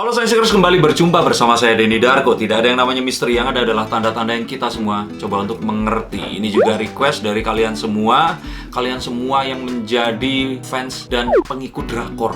Halo, saya Sigers, kembali berjumpa bersama saya Denny Darko. Tidak ada yang namanya misteri, yang ada adalah tanda-tanda yang kita semua coba untuk mengerti. Ini juga request dari kalian semua yang menjadi fans dan pengikut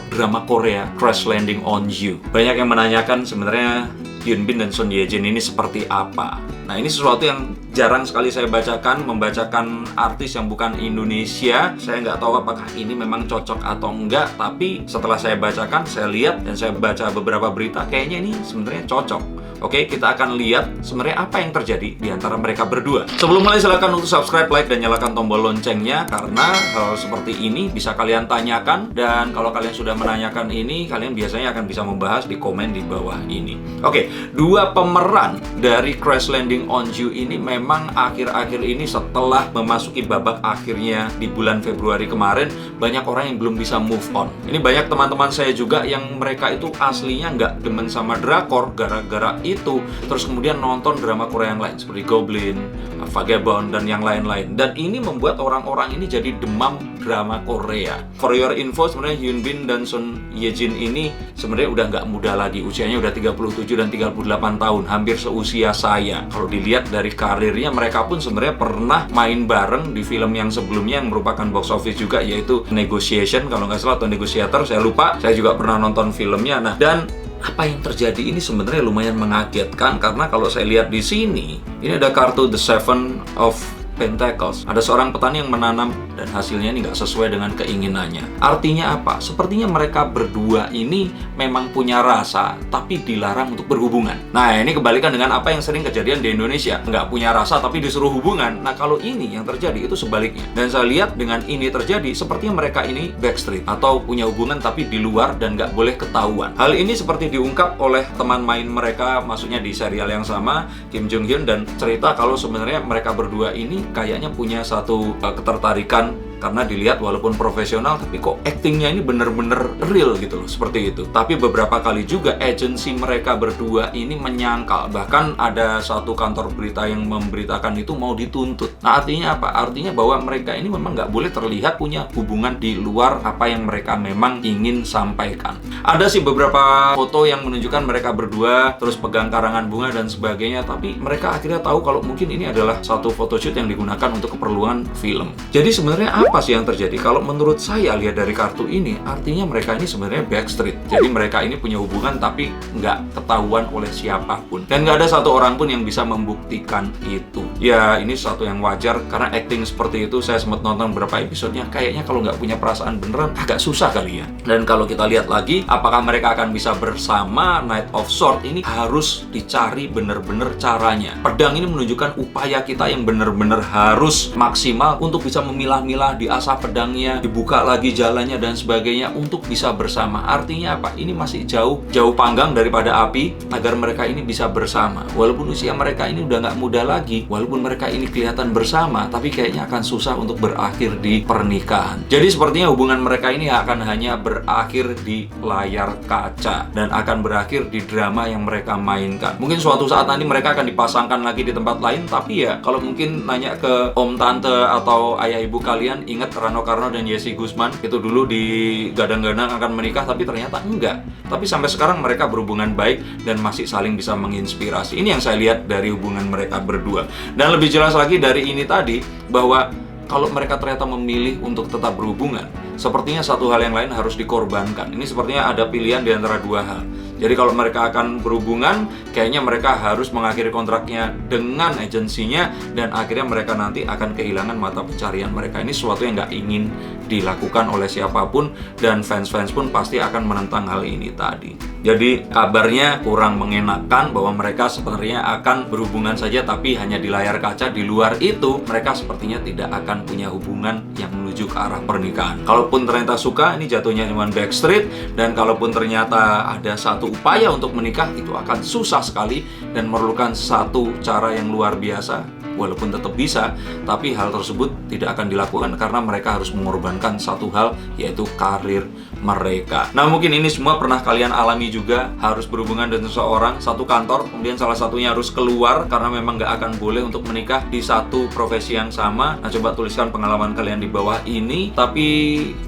drama Korea Crash Landing on You. Banyak yang menanyakan sebenarnya Hyun Bin dan Son Ye Jin ini seperti apa. Nah, ini sesuatu yang jarang sekali saya membacakan artis yang bukan Indonesia. Saya nggak tahu apakah ini memang cocok atau enggak, tapi setelah saya bacakan, saya lihat dan saya baca beberapa berita, kayaknya ini sebenarnya cocok. Oke, kita akan lihat sebenarnya apa yang terjadi di antara mereka berdua. Sebelum mulai, silakan untuk subscribe, like, dan nyalakan tombol loncengnya, karena hal seperti ini bisa kalian tanyakan, dan kalau kalian sudah menanyakan ini, kalian biasanya akan bisa membahas di komen di bawah ini. Oke, dua pemeran dari Crash Landing on You ini memang akhir-akhir ini setelah memasuki babak akhirnya di bulan Februari kemarin, banyak orang yang belum bisa move on. Ini banyak teman-teman saya juga yang mereka itu aslinya nggak demen sama drakor gara-gara itu, terus kemudian nonton drama Korea yang lain seperti Goblin, Vagabond, dan yang lain-lain. Dan ini membuat orang-orang ini jadi demam drama Korea. For your info, sebenarnya Hyun Bin dan Son Ye Jin ini sebenarnya udah nggak muda lagi. Usianya udah 37 dan 38 tahun, hampir seusia saya. Kalau dilihat dari karirnya, mereka pun sebenarnya pernah main bareng di film yang sebelumnya yang merupakan box office juga, yaitu Negotiation kalau nggak salah, atau Negotiator, saya lupa. Saya juga pernah nonton filmnya. Nah, dan apa yang terjadi ini sebenarnya lumayan mengagetkan, karena kalau saya lihat di sini, ini ada kartu The Seven of Pentacles. Ada seorang petani yang menanam dan hasilnya ini nggak sesuai dengan keinginannya. Artinya apa? Sepertinya mereka berdua ini memang punya rasa, tapi dilarang untuk berhubungan. Nah, ini kebalikan dengan apa yang sering kejadian di Indonesia. Nggak punya rasa, tapi disuruh hubungan. Nah, kalau ini yang terjadi itu sebaliknya. Dan saya lihat dengan ini terjadi, sepertinya mereka ini backstreet, atau punya hubungan tapi di luar dan nggak boleh ketahuan. Hal ini seperti diungkap oleh teman main mereka, maksudnya di serial yang sama, Kim Jung Hyun, dan cerita kalau sebenarnya mereka berdua ini kayaknya punya satu ketertarikan, karena dilihat walaupun profesional tapi kok actingnya ini bener-bener real gitu loh, seperti itu. Tapi beberapa kali juga agensi mereka berdua ini menyangkal, bahkan ada satu kantor berita yang memberitakan itu mau dituntut. Nah, artinya apa? Artinya bahwa mereka ini memang nggak boleh terlihat punya hubungan di luar apa yang mereka memang ingin sampaikan. Ada sih beberapa foto yang menunjukkan mereka berdua terus pegang karangan bunga dan sebagainya, tapi mereka akhirnya tahu kalau mungkin ini adalah satu photoshoot yang digunakan untuk keperluan film. Jadi sebenarnya apa sih yang terjadi? Kalau menurut saya lihat dari kartu ini, artinya mereka ini sebenarnya backstreet. Jadi mereka ini punya hubungan tapi nggak ketahuan oleh siapapun. Dan nggak ada satu orang pun yang bisa membuktikan itu. Ya, ini sesuatu yang wajar, karena acting seperti itu, saya sempat nonton beberapa episodenya, kayaknya kalau nggak punya perasaan beneran agak susah kali ya. Dan kalau kita lihat lagi, apakah mereka akan bisa bersama? Knight of Swords ini harus dicari bener-bener caranya. Pedang ini menunjukkan upaya kita yang bener-bener harus maksimal untuk bisa memilah-milah, diasah pedangnya, dibuka lagi jalannya dan sebagainya untuk bisa bersama. Artinya apa? Ini masih jauh panggang daripada api agar mereka ini bisa bersama. Walaupun usia mereka ini udah nggak muda lagi, walaupun mereka ini kelihatan bersama, tapi kayaknya akan susah untuk berakhir di pernikahan. Jadi sepertinya hubungan mereka ini akan hanya berakhir di layar kaca dan akan berakhir di drama yang mereka mainkan. Mungkin suatu saat nanti mereka akan dipasangkan lagi di tempat lain, tapi ya kalau mungkin nanya ke om tante atau ayah ibu kalian, ingat Rano Karno dan Yesi Guzman itu dulu digadang-gadang akan menikah, tapi ternyata enggak. Tapi sampai sekarang mereka berhubungan baik dan masih saling bisa menginspirasi. Ini yang saya lihat dari hubungan mereka berdua. Dan lebih jelas lagi dari ini tadi, bahwa kalau mereka ternyata memilih untuk tetap berhubungan, sepertinya satu hal yang lain harus dikorbankan. Ini sepertinya ada pilihan di antara dua hal. Jadi kalau mereka akan berhubungan, kayaknya mereka harus mengakhiri kontraknya dengan agensinya, dan akhirnya mereka nanti akan kehilangan mata pencarian mereka. Ini sesuatu yang nggak ingin dilakukan oleh siapapun, dan fans-fans pun pasti akan menentang hal ini tadi. Jadi kabarnya kurang mengenakan bahwa mereka sebenarnya akan berhubungan saja, tapi hanya di layar kaca. Di luar itu, mereka sepertinya tidak akan punya hubungan yang menuju ke arah pernikahan. Kalaupun ternyata suka, ini jatuhnya cuma backstreet. Dan kalaupun ternyata ada satu upaya untuk menikah, itu akan susah sekali dan memerlukan satu cara yang luar biasa. Walaupun tetap bisa, tapi hal tersebut tidak akan dilakukan karena mereka harus mengorbankan satu hal, yaitu karir mereka. Nah, mungkin ini semua pernah kalian alami juga, harus berhubungan dengan seseorang, satu kantor, kemudian salah satunya harus keluar karena memang nggak akan boleh untuk menikah di satu profesi yang sama. Nah, coba tuliskan pengalaman kalian di bawah ini. Tapi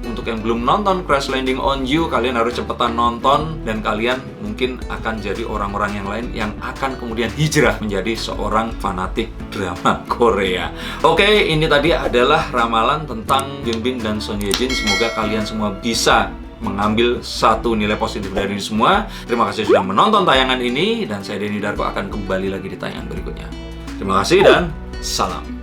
untuk yang belum nonton Crash Landing on You, kalian harus cepetan nonton, dan kalian mungkin akan jadi orang-orang yang lain yang akan kemudian hijrah menjadi seorang fanatik drama Korea. Oke, ini tadi adalah ramalan tentang Hyunbin dan Son Ye Jin. Semoga kalian semua bisa mengambil satu nilai positif dari ini semua. Terima kasih sudah menonton tayangan ini, dan saya Denny Darko akan kembali lagi di tayangan berikutnya. Terima kasih dan salam.